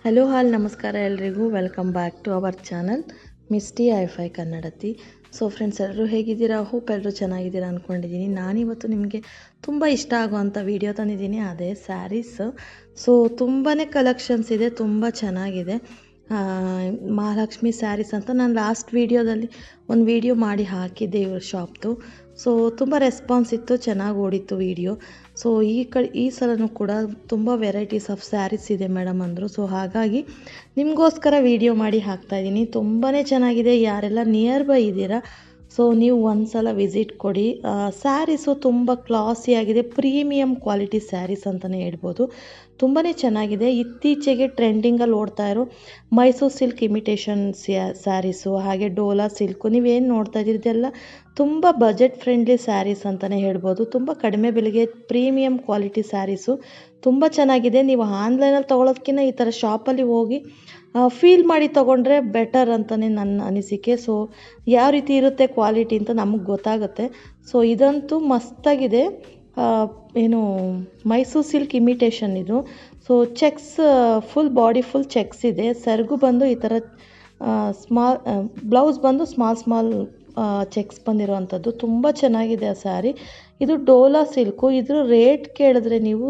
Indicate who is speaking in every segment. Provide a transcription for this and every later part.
Speaker 1: Hello ನಮಸ್ಕಾರ ಎಲ್ರಿಗೂ. Welcome back to our channel ಮಿಸ್ಟಿ ಐಫೈ ಕನ್ನಡತಿ. ಸೊ ಫ್ರೆಂಡ್ಸ್, ಎಲ್ಲರೂ ಹೇಗಿದ್ದೀರಾ? ಹೋಪ್ ಎಲ್ಲರೂ ಚೆನ್ನಾಗಿದ್ದೀರಾ ಅಂದ್ಕೊಂಡಿದ್ದೀನಿ. ನಾನಿವತ್ತು ನಿಮಗೆ ತುಂಬ ಇಷ್ಟ ಆಗುವಂಥ ವಿಡಿಯೋ ತಂದಿದ್ದೀನಿ, ಅದೇ ಸ್ಯಾರೀಸ್. ಸೊ ತುಂಬಾ ಕಲೆಕ್ಷನ್ಸ್ ಇದೆ, ತುಂಬ ಚೆನ್ನಾಗಿದೆ. ಮಹಾಲಕ್ಷ್ಮಿ ಸ್ಯಾರೀಸ್ ಅಂತ ನಾನು ಲಾಸ್ಟ್ ವೀಡಿಯೋದಲ್ಲಿ ಒಂದು ವಿಡಿಯೋ ಮಾಡಿ ಹಾಕಿದ್ದೆ ಇವ್ರ ಶಾಪ್ದು. ಸೊ ತುಂಬ ರೆಸ್ಪಾನ್ಸ್ ಇತ್ತು, ಚೆನ್ನಾಗಿ ಓಡಿತ್ತು ವಿಡಿಯೋ. ಸೊ ಈ ಸಲನೂ ಕೂಡ ತುಂಬ ವೆರೈಟೀಸ್ ಆಫ್ ಸ್ಯಾರೀಸ್ ಇದೆ ಮೇಡಮ್ ಅಂದರು. ಸೊ ಹಾಗಾಗಿ ನಿಮಗೋಸ್ಕರ ವಿಡಿಯೋ ಮಾಡಿ ಹಾಕ್ತಾಯಿದ್ದೀನಿ. ತುಂಬಾ ಚೆನ್ನಾಗಿದೆ. ಯಾರೆಲ್ಲ ನಿಯರ್ ಬೈ ಇದ್ದೀರಾ, ಸೊ ನೀವು ಒಂದು ಸಲ ವಿಸಿಟ್ ಕೊಡಿ. ಸ್ಯಾರೀಸು ತುಂಬ ಕ್ಲಾಸಿಯಾಗಿದೆ, ಪ್ರೀಮಿಯಂ ಕ್ವಾಲಿಟಿ ಸ್ಯಾರೀಸ್ ಅಂತಲೇ ಹೇಳ್ಬೋದು. ತುಂಬಾ ಚೆನ್ನಾಗಿದೆ. ಇತ್ತೀಚೆಗೆ ಟ್ರೆಂಡಿಂಗಲ್ಲಿ ಓಡ್ತಾ ಇರೋ ಮೈಸೂರು ಸಿಲ್ಕ್ ಇಮಿಟೇಷನ್ ಸ್ಯಾರೀಸು, ಹಾಗೆ ಡೋಲಾ ಸಿಲ್ಕು ನೀವೇನು ನೋಡ್ತಾ ಇದ್ದೀರಿ ಇದೆಲ್ಲ ತುಂಬ ಬಜೆಟ್ ಫ್ರೆಂಡ್ಲಿ ಸ್ಯಾರೀಸ್ ಅಂತಲೇ ಹೇಳ್ಬೋದು. ತುಂಬ ಕಡಿಮೆ ಬೆಲೆಗೆ ಪ್ರೀಮಿಯಂ ಕ್ವಾಲಿಟಿ ಸ್ಯಾರೀಸು ತುಂಬ ಚೆನ್ನಾಗಿದೆ. ನೀವು ಆನ್ಲೈನಲ್ಲಿ ತೊಗೊಳೋದಕ್ಕಿಂತ ಈ ಥರ ಶಾಪಲ್ಲಿ ಹೋಗಿ ಫೀಲ್ ಮಾಡಿ ತೊಗೊಂಡ್ರೆ ಬೆಟರ್ ಅಂತಲೇ ನನ್ನ ಅನಿಸಿಕೆ. ಸೊ ಯಾವ ರೀತಿ ಇರುತ್ತೆ ಕ್ವಾಲಿಟಿ ಅಂತ ನಮಗೆ ಗೊತ್ತಾಗುತ್ತೆ. ಸೊ ಇದಂತೂ ಮಸ್ತಾಗಿದೆ. ಏನು ಮೈಸೂರು ಸಿಲ್ಕ್ ಇಮಿಟೇಷನ್ ಇದು. So cheques, full body full cheques ಇದೆ. ಸೆರಗು ಬಂದು ಈ ಥರ ಸ್ಮಾಲ್, ಬ್ಲೌಸ್ ಬಂದು ಸ್ಮಾಲ್ ಚೆಕ್ಸ್ ಬಂದಿರೋವಂಥದ್ದು. ತುಂಬ ಚೆನ್ನಾಗಿದೆ ಆ ಸ್ಯಾರಿ. ಇದು ಡೋಲಾ ಸಿಲ್ಕು. ಇದ್ರ ರೇಟ್ ಕೇಳಿದ್ರೆ ನೀವು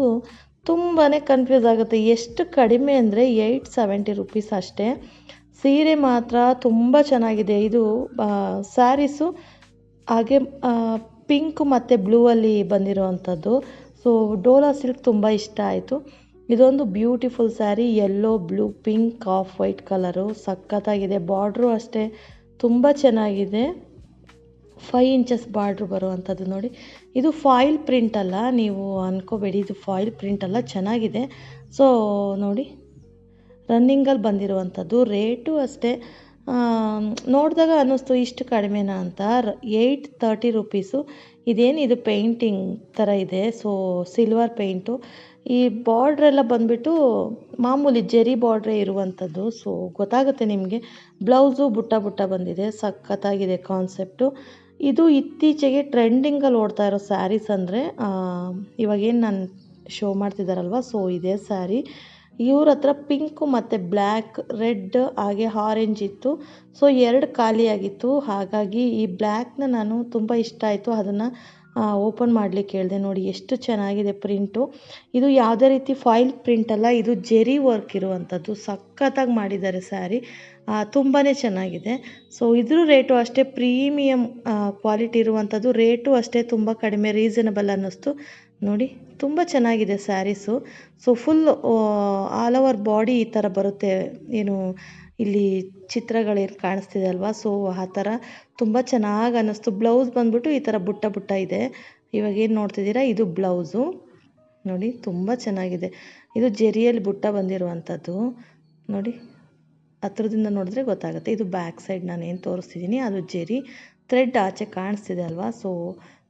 Speaker 1: ತುಂಬಾ ಕನ್ಫ್ಯೂಸ್ ಆಗುತ್ತೆ. ಎಷ್ಟು ಕಡಿಮೆ ಅಂದರೆ 870 ರುಪೀಸ್ ಅಷ್ಟೇ. ಸೀರೆ ಮಾತ್ರ ತುಂಬ ಚೆನ್ನಾಗಿದೆ. ಇದು ಸ್ಯಾರೀಸು ಹಾಗೆ ಪಿಂಕ್ ಮತ್ತು ಬ್ಲೂ ಅಲ್ಲಿ ಬಂದಿರೋವಂಥದ್ದು. ಸೊ ಡೋಲಾ ಸಿಲ್ಕ್ ತುಂಬ ಇಷ್ಟ ಆಯಿತು. ಇದೊಂದು beautiful sari, yellow, blue, pink, of white colour ಸಖತ್ತಾಗಿದೆ. ಬಾರ್ಡ್ರು ಅಷ್ಟೇ ತುಂಬ ಚೆನ್ನಾಗಿದೆ. 5 ಇಂಚಸ್ ಬಾರ್ಡ್ರು ಬರುವಂಥದ್ದು ನೋಡಿ. ಇದು ಫಾಯಿಲ್ ಪ್ರಿಂಟ್ ಅಲ್ಲ, ನೀವು ಅಂದ್ಕೋಬೇಡಿ, ಇದು ಫಾಯಿಲ್ ಪ್ರಿಂಟ್ ಅಲ್ಲ, ಚೆನ್ನಾಗಿದೆ. ಸೊ ನೋಡಿ, ರನ್ನಿಂಗಲ್ಲಿ ಬಂದಿರುವಂಥದ್ದು. ರೇಟು ಅಷ್ಟೇ ನೋಡಿದಾಗ ಅನ್ನಿಸ್ತು ಇಷ್ಟು ಕಡಿಮೆನಾ ಅಂತ. 830 ರುಪೀಸು. ಇದು ಪೇಂಟಿಂಗ್ ಥರ ಇದೆ. So silver paint. ಈ ಬಾರ್ಡ್ರೆಲ್ಲ ಬಂದುಬಿಟ್ಟು ಮಾಮೂಲಿ ಜೆರಿ ಬಾರ್ಡ್ರೇ ಇರುವಂಥದ್ದು. ಸೊ ಗೊತ್ತಾಗುತ್ತೆ ನಿಮಗೆ. ಬ್ಲೌಸು ಬುಟ್ಟ ಬಂದಿದೆ, ಸಖತ್ತಾಗಿದೆ ಕಾನ್ಸೆಪ್ಟು. ಇದು ಇತ್ತೀಚೆಗೆ ಟ್ರೆಂಡಿಂಗಲ್ಲಿ ಓಡ್ತಾ ಇರೋ ಸ್ಯಾರೀಸ್ ಅಂದರೆ ಇವಾಗೇನು ನಾನು ಶೋ ಮಾಡ್ತಿದ್ದಾರಲ್ವ, ಸೊ ಇದೇ ಸ್ಯಾರಿ. ಇವ್ರ ಹತ್ರ ಪಿಂಕು ಮತ್ತು ಬ್ಲ್ಯಾಕ್, ರೆಡ್ ಹಾಗೆ ಆರೆಂಜ್ ಇತ್ತು. ಸೊ 2 ಖಾಲಿಯಾಗಿತ್ತು. ಹಾಗಾಗಿ ಈ ಬ್ಲ್ಯಾಕ್ನ ನಾನು ತುಂಬ ಇಷ್ಟ ಆಯಿತು, ಅದನ್ನು ಓಪನ್ ಮಾಡಲಿಕ್ಕೆ ಹೇಳಿದೆ. ನೋಡಿ ಎಷ್ಟು ಚೆನ್ನಾಗಿದೆ ಪ್ರಿಂಟು. ಇದು ಯಾವುದೇ ರೀತಿ ಫಾಯಿಲ್ ಪ್ರಿಂಟ್ ಅಲ್ಲ, ಇದು ಜೆರಿ ವರ್ಕ್ ಇರುವಂಥದ್ದು. ಸಖತ್ತಾಗಿ ಮಾಡಿದ್ದಾರೆ ಸ್ಯಾರಿ, ತುಂಬಾ ಚೆನ್ನಾಗಿದೆ. ಸೊ ಇದ್ರ ರೇಟು ಅಷ್ಟೇ ಪ್ರೀಮಿಯಂ ಕ್ವಾಲಿಟಿ ಇರುವಂಥದ್ದು. ರೇಟು ಅಷ್ಟೇ ತುಂಬ ಕಡಿಮೆ, ರೀಸನಬಲ್ ಅನ್ನಿಸ್ತು. ನೋಡಿ ತುಂಬ ಚೆನ್ನಾಗಿದೆ sarees. So full all over body ಈ ಥರ ಬರುತ್ತೆ. ಏನು ಇಲ್ಲಿ ಚಿತ್ರಗಳೇನು ಕಾಣಿಸ್ತಿದೆ ಅಲ್ವಾ, ಸೊ ಆ ಥರ ತುಂಬ ಚೆನ್ನಾಗಿ ಅನ್ನಿಸ್ತು. ಬ್ಲೌಸ್ ಬಂದ್ಬಿಟ್ಟು ಈ ಥರ ಬುಟ್ಟ ಇದೆ. ಇವಾಗೇನು ನೋಡ್ತಿದ್ದೀರಾ, ಇದು ಬ್ಲೌಸು ನೋಡಿ, ತುಂಬ ಚೆನ್ನಾಗಿದೆ. ಇದು ಜೆರಿಯಲ್ಲಿ ಬುಟ್ಟ ಬಂದಿರುವಂಥದ್ದು ನೋಡಿ, ಹತ್ರದಿಂದ ನೋಡಿದ್ರೆ ಗೊತ್ತಾಗುತ್ತೆ. ಇದು ಬ್ಯಾಕ್ ಸೈಡ್ ನಾನು ಏನು ತೋರಿಸ್ತಿದ್ದೀನಿ ಅದು ಜೆರಿ ಥ್ರೆಡ್ ಆಚೆ ಕಾಣಿಸ್ತಿದೆ ಅಲ್ವಾ. ಸೊ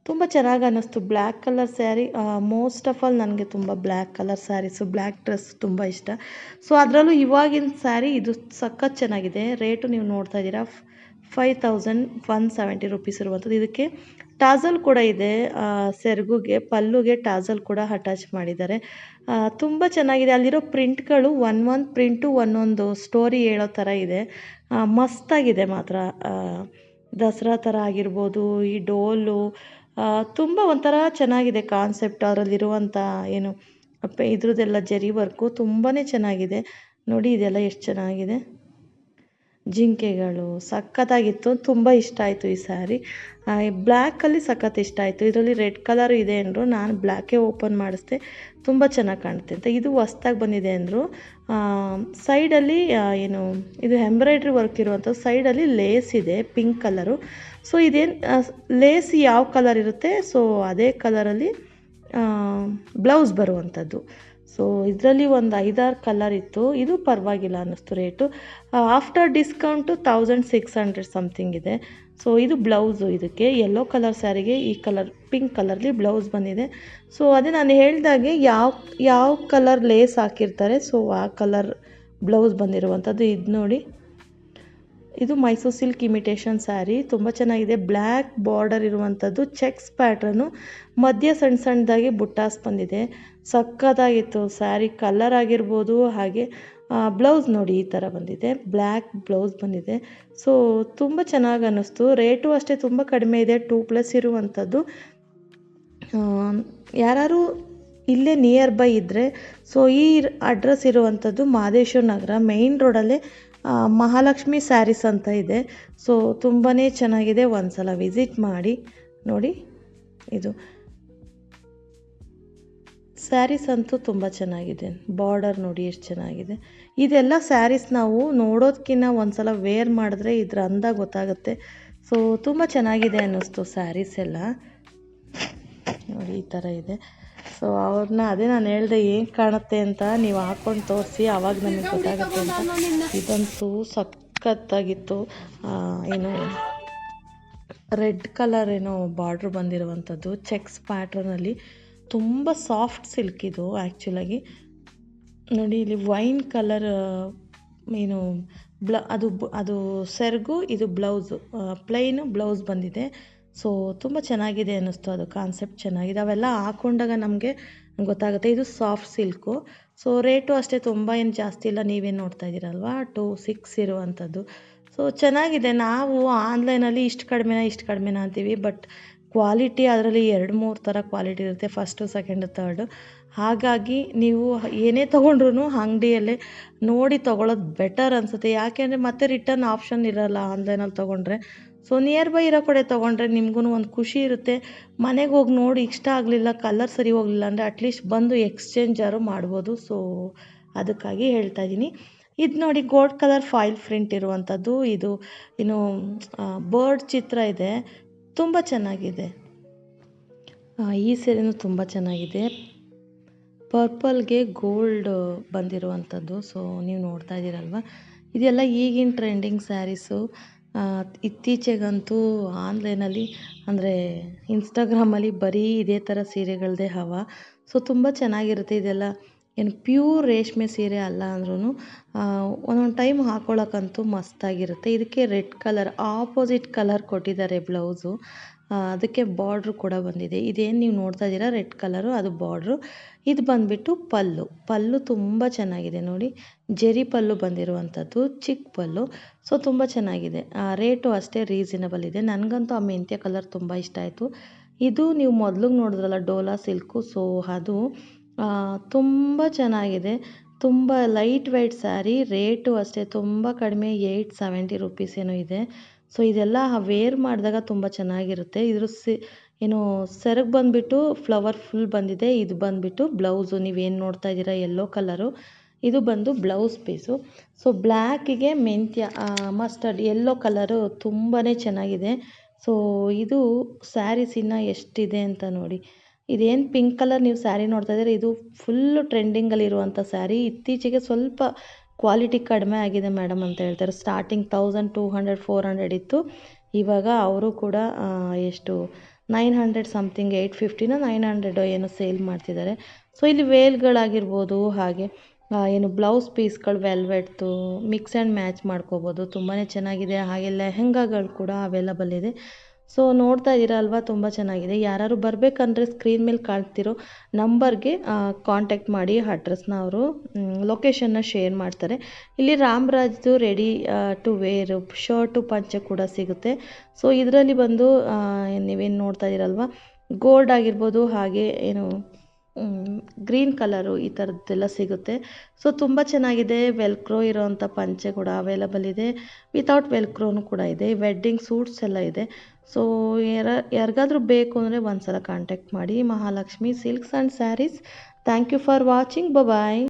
Speaker 1: ತುಂಬ ಚೆನ್ನಾಗಿ ಅನ್ನಿಸ್ತು. Black colour saree, most of all ನನಗೆ ತುಂಬ black colour sarees, black dress ತುಂಬ ಇಷ್ಟ. ಸೊ ಅದರಲ್ಲೂ ಇವಾಗಿನ ಸ್ಯಾರಿ ಇದು ಸಖತ್ ಚೆನ್ನಾಗಿದೆ. ರೇಟು ನೀವು ನೋಡ್ತಾ ಇದ್ದೀರಾ, 5170 ರುಪೀಸ್ ಇರುವಂಥದ್ದು. ಇದಕ್ಕೆ ಟಾಸಲ್ ಕೂಡ ಇದೆ. ಸೆರಗುಗೆ, ಪಲ್ಲುಗೆ ಟಾಸಲ್ ಕೂಡ ಅಟ್ಯಾಚ್ ಮಾಡಿದ್ದಾರೆ. ತುಂಬ ಚೆನ್ನಾಗಿದೆ. ಅಲ್ಲಿರೋ ಪ್ರಿಂಟ್ಗಳು ಒಂದೊಂದು ಪ್ರಿಂಟು ಒಂದೊಂದು ಸ್ಟೋರಿ ಹೇಳೋ ಥರ ಇದೆ. ಮಸ್ತಾಗಿದೆ ಮಾತ್ರ. ದಸರಾ ಥರ ಆಗಿರ್ಬೋದು, ಈ ಡೋಲು ತುಂಬ ಒಂಥರ ಚೆನ್ನಾಗಿದೆ ಕಾನ್ಸೆಪ್ಟ್. ಅದರಲ್ಲಿರುವಂಥ ಏನು ಇದ್ರದ್ದೆಲ್ಲ ಜರಿ ವರ್ಕು ತುಂಬಾ ಚೆನ್ನಾಗಿದೆ. ನೋಡಿ ಇದೆಲ್ಲ ಎಷ್ಟು ಚೆನ್ನಾಗಿದೆ. ಜಿಂಕೆಗಳು ಸಖತ್ತಾಗಿತ್ತು, ತುಂಬ ಇಷ್ಟ ಆಯಿತು ಈ ಸ್ಯಾರಿ. ಬ್ಲ್ಯಾಕಲ್ಲಿ ಸಖತ್ ಇಷ್ಟ ಆಯಿತು. ಇದರಲ್ಲಿ ರೆಡ್ ಕಲರ್ ಇದೆ ಅಂದರು, ನಾನು ಬ್ಲ್ಯಾಕೇ ಓಪನ್ ಮಾಡಿಸ್ದೆ, ತುಂಬ ಚೆನ್ನಾಗಿ ಕಾಣುತ್ತೆ ಅಂತ. ಇದು ಹೊಸ್ದಾಗಿ ಬಂದಿದೆ ಅಂದರು. ಸೈಡಲ್ಲಿ ಏನು ಇದು ಎಂಬ್ರಾಯ್ಡ್ರಿ ವರ್ಕ್ ಇರುವಂಥದ್ದು. ಸೈಡಲ್ಲಿ ಲೇಸ್ ಇದೆ ಪಿಂಕ್ ಕಲರು. ಸೊ ಇದೇನು ಲೇಸ್ ಯಾವ ಕಲರ್ ಇರುತ್ತೆ, ಸೊ ಅದೇ ಕಲರಲ್ಲಿ ಬ್ಲೌಸ್ ಬರುವಂಥದ್ದು. ಸೊ ಇದರಲ್ಲಿ ಒಂದು 5-6 ಕಲರ್ ಇತ್ತು. ಇದು ಪರವಾಗಿಲ್ಲ ಅನ್ನಿಸ್ತು ರೇಟು. ಆಫ್ಟರ್ ಡಿಸ್ಕೌಂಟು 1600 ಸಮಥಿಂಗ್ ಇದೆ. ಸೊ ಇದು ಬ್ಲೌಸು. ಇದಕ್ಕೆ ಯೆಲ್ಲೋ ಕಲರ್ ಸ್ಯಾರಿಗೆ ಈ ಕಲರ್ ಪಿಂಕ್ ಕಲರ್ಲಿ ಬ್ಲೌಸ್ ಬಂದಿದೆ. ಸೊ ಅದೇ ನಾನು ಹೇಳ್ದಾಗೆ ಯಾವ ಕಲರ್ ಲೇಸ್ ಹಾಕಿರ್ತಾರೆ, ಸೊ ಆ ಕಲರ್ ಬ್ಲೌಸ್ ಬಂದಿರುವಂಥದ್ದು. ಇದು ನೋಡಿ, ಇದು ಮೈಸೂರು ಸಿಲ್ಕ್ ಇಮಿಟೇಷನ್ ಸ್ಯಾರಿ, ತುಂಬ ಚೆನ್ನಾಗಿದೆ. ಬ್ಲ್ಯಾಕ್ ಬಾರ್ಡರ್ ಇರುವಂಥದ್ದು, ಚೆಕ್ಸ್ ಪ್ಯಾಟ್ರನು, ಮಧ್ಯ ಸಣ್ಣ ಸಣ್ಣದಾಗಿ ಬುಟ್ಟಾಸ್ ಬಂದಿದೆ. ಸಕ್ಕತ್ತಾಗಿತ್ತು ಸ್ಯಾರಿ. ಕಲರ್ ಆಗಿರ್ಬೋದು, ಹಾಗೆ ಬ್ಲೌಸ್ ನೋಡಿ ಈ ಥರ ಬಂದಿದೆ, ಬ್ಲ್ಯಾಕ್ ಬ್ಲೌಸ್ ಬಂದಿದೆ. ಸೊ ತುಂಬ ಚೆನ್ನಾಗಿ ಅನ್ನಿಸ್ತು. ರೇಟು ಅಷ್ಟೇ ತುಂಬ ಕಡಿಮೆ ಇದೆ, 2+ ಇರುವಂಥದ್ದು. ಯಾರು ಇಲ್ಲೇ ನಿಯರ್ ಬೈ ಇದ್ದರೆ, ಸೊ ಈ ಅಡ್ರೆಸ್ ಇರುವಂಥದ್ದು ಮಹದೇಶ್ವರ ನಗರ ಮೇಯ್ನ್ ರೋಡಲ್ಲೇ ಮಹಾಲಕ್ಷ್ಮಿ ಸ್ಯಾರೀಸ್ ಅಂತ ಇದೆ. ಸೊ ತುಂಬಾ ಚೆನ್ನಾಗಿದೆ, ಒಂದು ಸಲ ವಿಸಿಟ್ ಮಾಡಿ ನೋಡಿ. ಇದು ಸ್ಯಾರೀಸ್ ಅಂತೂ ತುಂಬ ಚೆನ್ನಾಗಿದೆ. ಬಾರ್ಡರ್ ನೋಡಿ ಎಷ್ಟು ಚೆನ್ನಾಗಿದೆ. ಇದೆಲ್ಲ ಸ್ಯಾರೀಸ್ ನಾವು ನೋಡೋದಕ್ಕಿಂತ ಒಂದು ಸಲ ವೇರ್ ಮಾಡಿದ್ರೆ ಇದ್ರ ಅಂದ ಗೊತ್ತಾಗುತ್ತೆ. ಸೊ ತುಂಬ ಚೆನ್ನಾಗಿದೆ ಅನ್ನಿಸ್ತು ಸ್ಯಾರೀಸ್ ಎಲ್ಲ ನೋಡಿ, ಈ ಥರ ಇದೆ. ಸೊ ಅವ್ರನ್ನ ಅದೇ ನಾನು ಹೇಳಿದೆ ಏನು ಕಾಣುತ್ತೆ ಅಂತ, ನೀವು ಹಾಕ್ಕೊಂಡು ತೋರಿಸಿ ಆವಾಗ ನಮಗೆ ಗೊತ್ತಾಗುತ್ತೆ ಅಂತ. ಇದಂತೂ ಸಖತ್ತಾಗಿತ್ತು. ಏನು ರೆಡ್ ಕಲರ್ ಏನೋ ಬಾರ್ಡ್ರ್ ಬಂದಿರುವಂಥದ್ದು, ಚೆಕ್ಸ್ ಪ್ಯಾಟ್ರನಲ್ಲಿ. ತುಂಬ ಸಾಫ್ಟ್ ಸಿಲ್ಕ್ ಇದು ಆ್ಯಕ್ಚುಲಾಗಿ. ನೋಡಿ ಇಲ್ಲಿ ವೈನ್ ಕಲರ್ ಏನು ಅದು ಸೆರಗು, ಇದು ಬ್ಲೌಸು, ಪ್ಲೈನು ಬ್ಲೌಸ್ ಬಂದಿದೆ. ಸೊ ತುಂಬ ಚೆನ್ನಾಗಿದೆ ಅನ್ನಿಸ್ತು, ಅದು ಕಾನ್ಸೆಪ್ಟ್ ಚೆನ್ನಾಗಿದೆ. ಅವೆಲ್ಲ ಹಾಕ್ಕೊಂಡಾಗ ನಮಗೆ ಗೊತ್ತಾಗುತ್ತೆ. ಇದು ಸಾಫ್ಟ್ ಸಿಲ್ಕು. ಸೊ ರೇಟು ಅಷ್ಟೇ ತುಂಬ ಏನು ಜಾಸ್ತಿ ಇಲ್ಲ, ನೀವೇನು ನೋಡ್ತಾ ಇದ್ದೀರಲ್ವ, 2.6 ಇರುವಂಥದ್ದು. ಸೊ ಚೆನ್ನಾಗಿದೆ. ನಾವು ಆನ್ಲೈನಲ್ಲಿ ಇಷ್ಟು ಕಡಿಮೆನಾ ಅಂತೀವಿ, ಬಟ್ ಕ್ವಾಲಿಟಿ ಅದರಲ್ಲಿ 2-3 ಥರ ಕ್ವಾಲಿಟಿ ಇರುತ್ತೆ, ಫಸ್ಟು, ಸೆಕೆಂಡು, ತರ್ಡು. ಹಾಗಾಗಿ ನೀವು ಏನೇ ತೊಗೊಂಡ್ರೂ ಅಂಗಡಿಯಲ್ಲೇ ನೋಡಿ ತೊಗೊಳ್ಳೋದು ಬೆಟರ್ ಅನಿಸುತ್ತೆ. ಯಾಕೆಂದರೆ ಮತ್ತೆ ರಿಟರ್ನ್ ಆಪ್ಷನ್ ಇರೋಲ್ಲ ಆನ್ಲೈನಲ್ಲಿ ತೊಗೊಂಡ್ರೆ. ಸೊ ನಿಯರ್ ಬೈ ಇರೋ ಕಡೆ ತೊಗೊಂಡ್ರೆ ನಿಮಗೂ ಒಂದು ಖುಷಿ ಇರುತ್ತೆ. ಮನೆಗೆ ಹೋಗಿ ನೋಡಿ ಇಷ್ಟ ಆಗಲಿಲ್ಲ, ಕಲರ್ ಸರಿ ಹೋಗಲಿಲ್ಲ ಅಂದರೆ ಅಟ್ಲೀಸ್ಟ್ ಬಂದು ಎಕ್ಸ್ಚೇಂಜಾರು ಮಾಡ್ಬೋದು. ಸೊ ಅದಕ್ಕಾಗಿ ಹೇಳ್ತಾ ಇದ್ದೀನಿ. ಇದು ನೋಡಿ ಗೋಲ್ಡ್ ಕಲರ್ ಫಾಯಿಲ್ ಪ್ರಿಂಟ್ ಇರುವಂಥದ್ದು. ಇದು ಏನು ಬರ್ಡ್ ಚಿತ್ರ ಇದೆ, ತುಂಬ ಚೆನ್ನಾಗಿದೆ. ಈ ಸೀರೆನೂ ತುಂಬ ಚೆನ್ನಾಗಿದೆ. ಪರ್ಪಲ್ಗೆ ಗೋಲ್ಡ್ ಬಂದಿರುವಂಥದ್ದು. ಸೊ ನೀವು ನೋಡ್ತಾ ಇದ್ದೀರಲ್ವ, ಇದೆಲ್ಲ ಈಗಿನ ಟ್ರೆಂಡಿಂಗ್ ಸ್ಯಾರೀಸು. ಇತ್ತೀಚೆಗಂತೂ ಆನ್ಲೈನಲ್ಲಿ ಅಂದರೆ ಇನ್ಸ್ಟಾಗ್ರಾಮಲ್ಲಿ ಬರೀ ಇದೇ ಥರ ಸೀರೆಗಳದ್ದೇ ಹವಾ. ಸೊ ತುಂಬ ಚೆನ್ನಾಗಿರುತ್ತೆ. ಇದೆಲ್ಲ ಏನು ಪ್ಯೂರ್ ರೇಷ್ಮೆ ಸೀರೆ ಅಲ್ಲ ಅಂದ್ರೂ ಒಂದೊಂದು ಟೈಮ್ ಹಾಕ್ಕೊಳ್ಳೋಕ್ಕಂತೂ ಮಸ್ತಾಗಿರುತ್ತೆ. ಇದಕ್ಕೆ ರೆಡ್ ಕಲರ್ ಆಪೋಸಿಟ್ ಕಲರ್ ಕೊಟ್ಟಿದ್ದಾರೆ ಬ್ಲೌಸು. ಅದಕ್ಕೆ ಬಾರ್ಡ್ರು ಕೂಡ ಬಂದಿದೆ. ಇದೇನು ನೀವು ನೋಡ್ತಾ ಇದ್ದೀರಾ ರೆಡ್ ಕಲರು, ಅದು ಬಾರ್ಡ್ರು. ಇದು ಬಂದುಬಿಟ್ಟು ಪಲ್ಲು ತುಂಬ ಚೆನ್ನಾಗಿದೆ ನೋಡಿ, ಜೆರಿ ಪಲ್ಲು ಬಂದಿರುವಂಥದ್ದು, ಚಿಕ್ಕ ಪಲ್ಲು. ಸೊ ತುಂಬ ಚೆನ್ನಾಗಿದೆ. ರೇಟು ಅಷ್ಟೇ ರೀಸನಬಲ್ ಇದೆ. ನನಗಂತೂ ಆ ಮೆಂತ್ಯ ಕಲರ್ ತುಂಬ ಇಷ್ಟ ಆಯಿತು. ಇದು ನೀವು ಮೊದಲಿಗೆ ನೋಡಿದ್ರಲ್ಲ ಡೋಲಾ ಸಿಲ್ಕು, ಸೊ ಅದು ತುಂಬ ಚೆನ್ನಾಗಿದೆ. ತುಂಬ ಲೈಟ್ ವೆಯ್ಟ್ ಸ್ಯಾರಿ. ರೇಟು ಅಷ್ಟೇ ತುಂಬ ಕಡಿಮೆ, 870 ರುಪೀಸ್ ಏನೋ ಇದೆ. ಸೊ ಇದೆಲ್ಲ ವೇರ್ ಮಾಡಿದಾಗ ತುಂಬ ಚೆನ್ನಾಗಿರುತ್ತೆ. ಇದ್ರ ಏನು ಸೆರಗು ಬಂದುಬಿಟ್ಟು ಫ್ಲವರ್ ಫುಲ್ ಬಂದಿದೆ. ಇದು ಬಂದುಬಿಟ್ಟು ಬ್ಲೌಸು, ನೀವೇನು ನೋಡ್ತಾ ಇದ್ದೀರಾ ಯೆಲ್ಲೋ ಕಲರು, ಇದು ಬಂದು ಬ್ಲೌಸ್ ಪೀಸು. ಸೊ ಬ್ಲ್ಯಾಕಿಗೆ ಮೆಂತ್ಯ ಮಸ್ಟರ್ಡ್ ಯೆಲ್ಲೋ ಕಲರು ತುಂಬಾ ಚೆನ್ನಾಗಿದೆ. ಸೊ ಇದು ಸ್ಯಾರೀಸ್ ಇನ್ನು ಎಷ್ಟಿದೆ ಅಂತ ನೋಡಿ. ಇದೇನು ಪಿಂಕ್ ಕಲರ್ ನೀವು ಸ್ಯಾರಿ ನೋಡ್ತಾ ಇದ್ದೀರಾ, ಇದು ಫುಲ್ಲು ಟ್ರೆಂಡಿಂಗಲ್ಲಿರುವಂಥ ಸ್ಯಾರಿ. ಇತ್ತೀಚೆಗೆ ಸ್ವಲ್ಪ ಕ್ವಾಲಿಟಿ ಕಡಿಮೆ ಆಗಿದೆ ಮೇಡಮ್ ಅಂತ ಹೇಳ್ತಾರೆ. ಸ್ಟಾರ್ಟಿಂಗ್ 1200-400 ಇತ್ತು. ಇವಾಗ ಅವರು ಕೂಡ ಎಷ್ಟು 900 ಸಮಥಿಂಗ್, 850 900 ಏನೋ ಸೇಲ್ ಮಾಡ್ತಿದ್ದಾರೆ. ಸೊ ಇಲ್ಲಿ ವೇಲ್ಗಳಾಗಿರ್ಬೋದು, ಹಾಗೆ ಏನು ಬ್ಲೌಸ್ ಪೀಸ್ಗಳು ವೆಲ್ವೆಟ್ದು ಮಿಕ್ಸ್ ಆ್ಯಂಡ್ ಮ್ಯಾಚ್ ಮಾಡ್ಕೋಬೋದು, ತುಂಬಾ ಚೆನ್ನಾಗಿದೆ. ಹಾಗೆ ಲೆಹೆಂಗಾಗಳು ಕೂಡ ಅವೈಲಬಲ್ ಇದೆ. ಸೊ ನೋಡ್ತಾ ಇದ್ದೀರಾ ಅಲ್ವಾ, ತುಂಬ ಚೆನ್ನಾಗಿದೆ. ಯಾರು ಬರಬೇಕಂದ್ರೆ ಸ್ಕ್ರೀನ್ ಮೇಲೆ ಕಾಣ್ತಿರೋ ನಂಬರ್ಗೆ ಕಾಂಟ್ಯಾಕ್ಟ್ ಮಾಡಿ. ಅಡ್ರೆಸ್ನ ಅವರು ಲೊಕೇಶನ್ನ ಶೇರ್ ಮಾಡ್ತಾರೆ. ಇಲ್ಲಿ ರಾಮರಾಜ್ದು ರೆಡಿ ಟು ವೇರು ಶರ್ಟು ಪಂಚೆ ಕೂಡ ಸಿಗುತ್ತೆ. ಸೊ ಇದರಲ್ಲಿ ಬಂದು ನೀವೇನು ನೋಡ್ತಾ ಇದ್ದೀರಲ್ವ, ಗೋಲ್ಡ್ ಆಗಿರ್ಬೋದು, ಹಾಗೆ ಏನು ಗ್ರೀನ್ ಕಲರು, ಈ ಥರದ್ದೆಲ್ಲ ಸಿಗುತ್ತೆ. ಸೊ ತುಂಬ ಚೆನ್ನಾಗಿದೆ. ವೆಲ್ಕ್ರೋ ಇರೋವಂಥ ಪಂಚೆ ಕೂಡ ಅವೈಲಬಲ್ ಇದೆ, ವಿತೌಟ್ ವೆಲ್ಕ್ರೋನು ಕೂಡ ಇದೆ. ವೆಡ್ಡಿಂಗ್ ಸೂಟ್ಸ್ ಎಲ್ಲ ಇದೆ. ಸೊ ಯಾರಿಗಾದ್ರೂ ಬೇಕು ಅಂದರೆ ಒಂದು ಸಲ ಕಾಂಟ್ಯಾಕ್ಟ್ ಮಾಡಿ. Mahalakshmi silks and sarees. Thank you for watching. Bye.